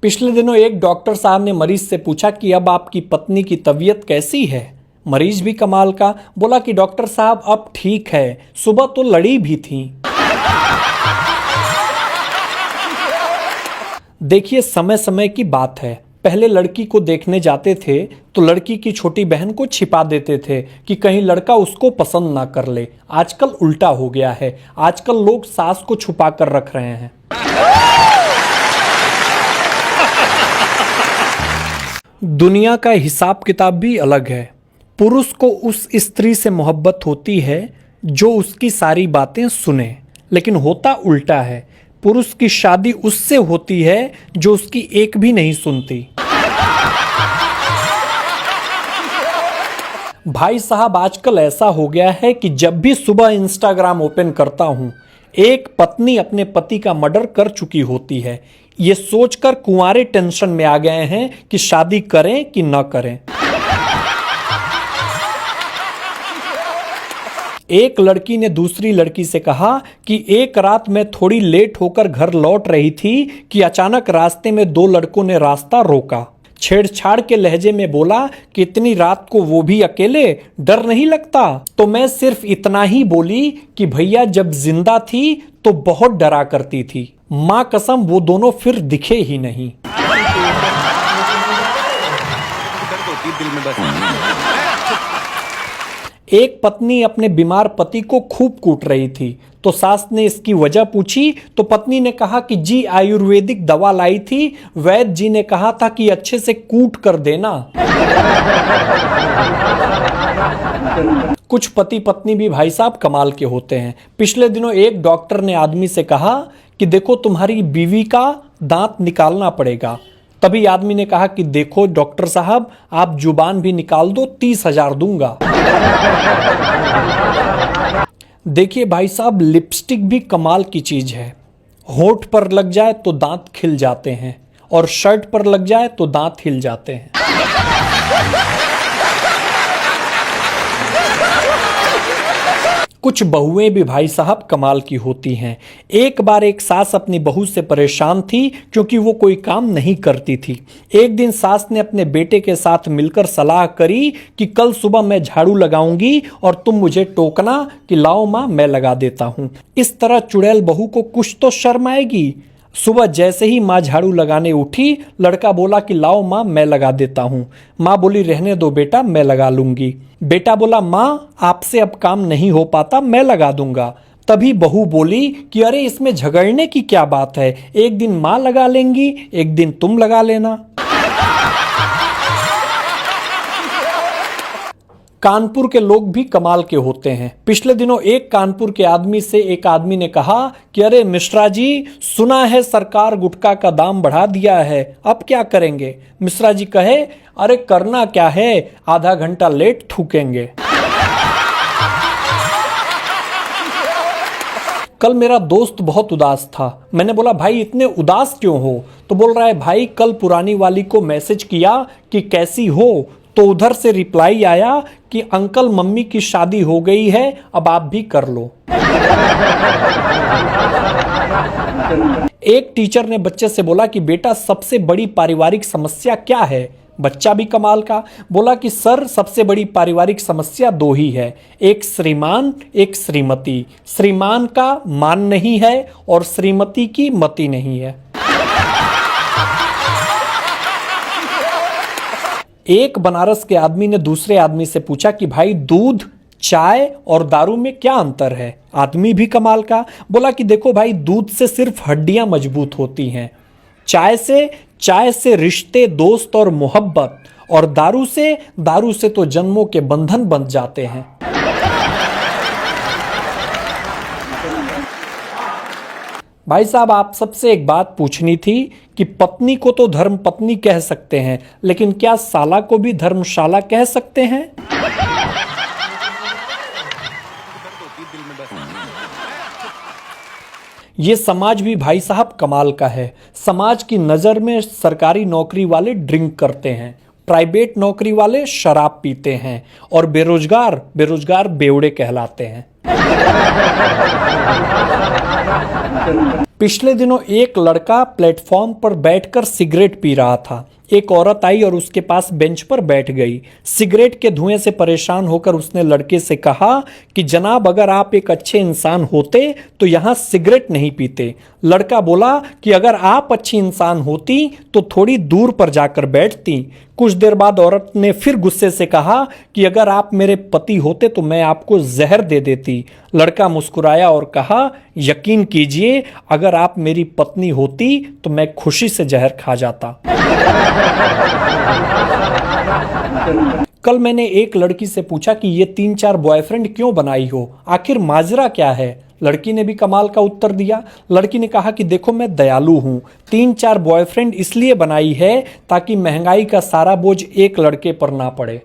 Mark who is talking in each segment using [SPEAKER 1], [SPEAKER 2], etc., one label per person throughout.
[SPEAKER 1] पिछले दिनों एक डॉक्टर साहब ने मरीज से पूछा कि अब आपकी पत्नी की तबीयत कैसी है। मरीज भी कमाल का बोला कि डॉक्टर साहब अब ठीक है, सुबह तो लड़ी भी थी। देखिए, समय समय की बात है। पहले लड़की को देखने जाते थे तो लड़की की छोटी बहन को छिपा देते थे कि कहीं लड़का उसको पसंद ना कर ले। आजकल उल्टा हो गया है, आजकल लोग सास को छुपा कर रख रहे हैं। दुनिया का हिसाब किताब भी अलग है। पुरुष को उस स्त्री से मोहब्बत होती है जो उसकी सारी बातें सुने, लेकिन होता उल्टा है। पुरुष की शादी उससे होती है जो उसकी एक भी नहीं सुनती। भाई साहब, आजकल ऐसा हो गया है कि जब भी सुबह इंस्टाग्राम ओपन करता हूं, एक पत्नी अपने पति का मर्डर कर चुकी होती है। ये सोचकर कुंवारे टेंशन में आ गए हैं कि शादी करें कि न करें। एक लड़की ने दूसरी लड़की से कहा कि एक रात मैं थोड़ी लेट होकर घर लौट रही थी कि अचानक रास्ते में दो लड़कों ने रास्ता रोका। छेड़छाड़ के लहजे में बोला कि इतनी रात को वो भी अकेले, डर नहीं लगता? तो मैं सिर्फ इतना ही बोली कि भैया जब जिंदा थी तो बहुत डरा करती थी। मां कसम वो दोनों फिर दिखे ही नहीं। एक पत्नी अपने बीमार पति को खूब कूट रही थी तो सास ने इसकी वजह पूछी तो पत्नी ने कहा कि जी आयुर्वेदिक दवा लाई थी, वैद्य जी ने कहा था कि अच्छे से कूट कर देना। कुछ पति पत्नी भी भाई साहब कमाल के होते हैं। पिछले दिनों एक डॉक्टर ने आदमी से कहा कि देखो तुम्हारी बीवी का दांत निकालना पड़ेगा। तभी आदमी ने कहा कि देखो डॉक्टर साहब, आप जुबान भी निकाल दो, 30,000 दूंगा। देखिए भाई साहब, लिपस्टिक भी कमाल की चीज है। होठ पर लग जाए तो दांत खिल जाते हैं और शर्ट पर लग जाए तो दांत हिल जाते हैं। कुछ बहुएं भी भाई साहब कमाल की होती हैं। एक बार एक सास अपनी बहू से परेशान थी क्योंकि वो कोई काम नहीं करती थी। एक दिन सास ने अपने बेटे के साथ मिलकर सलाह करी कि कल सुबह मैं झाड़ू लगाऊंगी और तुम मुझे टोकना कि लाओ माँ मैं लगा देता हूँ। इस तरह चुड़ैल बहू को कुछ तो शर्म आएगी। सुबह जैसे ही माँ झाड़ू लगाने उठी, लड़का बोला कि लाओ माँ मैं लगा देता हूँ। माँ बोली रहने दो बेटा, मैं लगा लूंगी। बेटा बोला माँ आपसे अब काम नहीं हो पाता, मैं लगा दूंगा। तभी बहू बोली कि अरे इसमें झगड़ने की क्या बात है, एक दिन माँ लगा लेंगी, एक दिन तुम लगा लेना। कानपुर के लोग भी कमाल के होते हैं। पिछले दिनों एक कानपुर के आदमी से एक आदमी ने कहा कि अरे मिश्रा जी, सुना है सरकार गुटखा का दाम बढ़ा दिया है, अब क्या करेंगे? मिश्रा जी कहे अरे करना क्या है, आधा घंटा लेट थूकेंगे। कल मेरा दोस्त बहुत उदास था। मैंने बोला भाई इतने उदास क्यों हो? तो बोल रहा है भाई कल पुरानी वाली को मैसेज किया कि कैसी हो, तो उधर से रिप्लाई आया कि अंकल मम्मी की शादी हो गई है, अब आप भी कर लो। एक टीचर ने बच्चे से बोला कि बेटा सबसे बड़ी पारिवारिक समस्या क्या है? बच्चा भी कमाल का बोला कि सर सबसे बड़ी पारिवारिक समस्या दो ही है, एक श्रीमान एक श्रीमती। श्रीमान का मान नहीं है और श्रीमती की मति नहीं है। एक बनारस के आदमी ने दूसरे आदमी से पूछा कि भाई दूध, चाय और दारू में क्या अंतर है? आदमी भी कमाल का बोला कि देखो भाई, दूध से सिर्फ हड्डियां मजबूत होती हैं, चाय से रिश्ते, दोस्त और मोहब्बत, और दारू से तो जन्मों के बंधन बंध जाते हैं। भाई साहब, आप सबसे एक बात पूछनी थी कि पत्नी को तो धर्म पत्नी कह सकते हैं, लेकिन क्या साला को भी धर्मशाला कह सकते हैं? ये समाज भी भाई साहब कमाल का है। समाज की नजर में सरकारी नौकरी वाले ड्रिंक करते हैं, प्राइवेट नौकरी वाले शराब पीते हैं और बेरोजगार बेवड़े कहलाते हैं। पिछले दिनों एक लड़का प्लेटफॉर्म पर बैठकर सिगरेट पी रहा था। एक औरत आई और उसके पास बेंच पर बैठ गई। सिगरेट के धुएं से परेशान होकर उसने लड़के से कहा कि जनाब, अगर आप एक अच्छे इंसान होते तो यहाँ सिगरेट नहीं पीते। लड़का बोला कि अगर आप अच्छी इंसान होती तो थोड़ी दूर पर जाकर बैठती। कुछ देर बाद औरत ने फिर गुस्से से कहा कि अगर आप मेरे पति होते तो मैं आपको जहर दे देती। लड़का मुस्कुराया और कहा, यकीन कीजिए, अगर आप मेरी पत्नी होती तो मैं खुशी से जहर खा जाता। कल मैंने एक लड़की से पूछा कि ये 3-4 बॉयफ्रेंड क्यों बनाई हो, आखिर माजरा क्या है। लड़की ने भी कमाल का उत्तर दिया। लड़की ने कहा कि देखो, मैं दयालु हूं, 3-4 बॉयफ्रेंड इसलिए बनाई है ताकि महंगाई का सारा बोझ एक लड़के पर ना पड़े।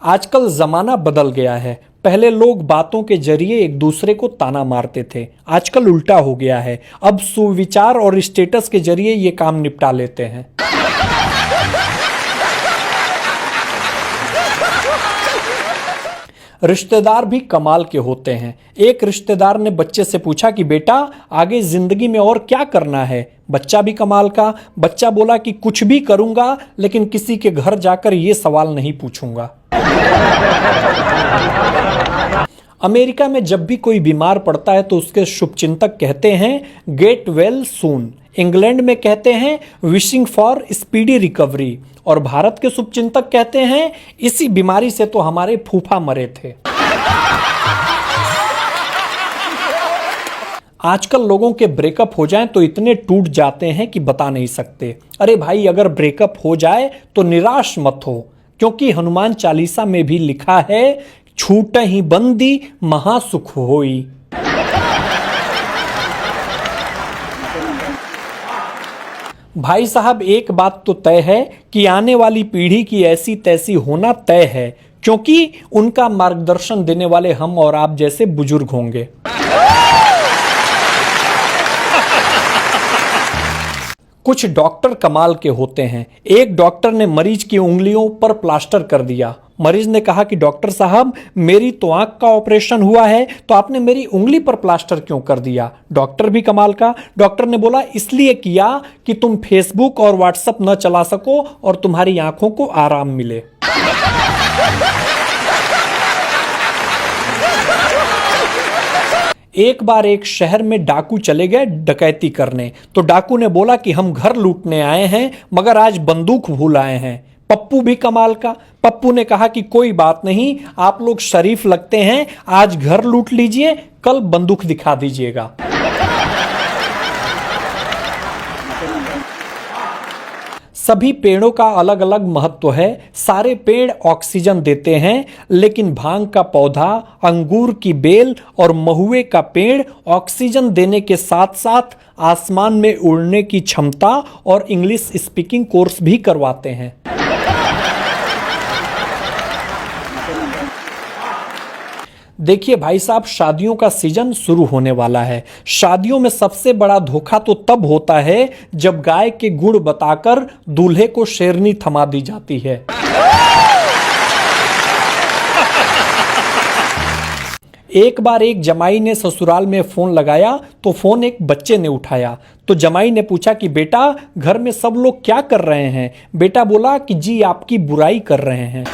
[SPEAKER 1] आजकल जमाना बदल गया है। पहले लोग बातों के जरिए एक दूसरे को ताना मारते थे, आजकल उल्टा हो गया है। अब सुविचार और स्टेटस के जरिए ये काम निपटा लेते हैं। रिश्तेदार भी कमाल के होते हैं। एक रिश्तेदार ने बच्चे से पूछा कि बेटा, आगे जिंदगी में और क्या करना है। बच्चा भी कमाल का। बच्चा बोला कि कुछ भी करूंगा, लेकिन किसी के घर जाकर ये सवाल नहीं पूछूंगा। अमेरिका में जब भी कोई बीमार पड़ता है तो उसके शुभचिंतक कहते हैं गेट वेल सून। इंग्लैंड में कहते हैं विशिंग फॉर स्पीडी रिकवरी। और भारत के शुभचिंतक कहते हैं इसी बीमारी से तो हमारे फूफा मरे थे। आजकल लोगों के ब्रेकअप हो जाएं तो इतने टूट जाते हैं कि बता नहीं सकते। अरे भाई, अगर ब्रेकअप हो जाए तो निराश मत हो, क्योंकि हनुमान चालीसा में भी लिखा है, छूटहि बंदी महासुख होई। भाई साहब, एक बात तो तय है कि आने वाली पीढ़ी की ऐसी तैसी होना तय है, क्योंकि उनका मार्गदर्शन देने वाले हम और आप जैसे बुजुर्ग होंगे। कुछ डॉक्टर कमाल के होते हैं। एक डॉक्टर ने मरीज की उंगलियों पर प्लास्टर कर दिया। मरीज ने कहा कि डॉक्टर साहब, मेरी तो आंख का ऑपरेशन हुआ है, तो आपने मेरी उंगली पर प्लास्टर क्यों कर दिया। डॉक्टर भी कमाल का। डॉक्टर ने बोला, इसलिए किया कि तुम फेसबुक और व्हाट्सएप न चला सको और तुम्हारी आंखों को आराम मिले। एक बार एक शहर में डाकू चले गए डकैती करने। तो डाकू ने बोला कि हम घर लूटने आए हैं, मगर आज बंदूक भूल आए हैं। पप्पू भी कमाल का। पप्पू ने कहा कि कोई बात नहीं, आप लोग शरीफ लगते हैं, आज घर लूट लीजिए, कल बंदूक दिखा दीजिएगा। सभी पेड़ों का अलग अलग महत्व है। सारे पेड़ ऑक्सीजन देते हैं, लेकिन भांग का पौधा, अंगूर की बेल और महुए का पेड़ ऑक्सीजन देने के साथ साथ आसमान में उड़ने की क्षमता और इंग्लिश स्पीकिंग कोर्स भी करवाते हैं। देखिए भाई साहब, शादियों का सीजन शुरू होने वाला है। शादियों में सबसे बड़ा धोखा तो तब होता है जब गाय के गुण बताकर दूल्हे को शेरनी थमा दी जाती है। एक बार एक जमाई ने ससुराल में फोन लगाया तो फोन एक बच्चे ने उठाया। तो जमाई ने पूछा कि बेटा, घर में सब लोग क्या कर रहे हैं। बेटा बोला कि जी आपकी बुराई कर रहे हैं।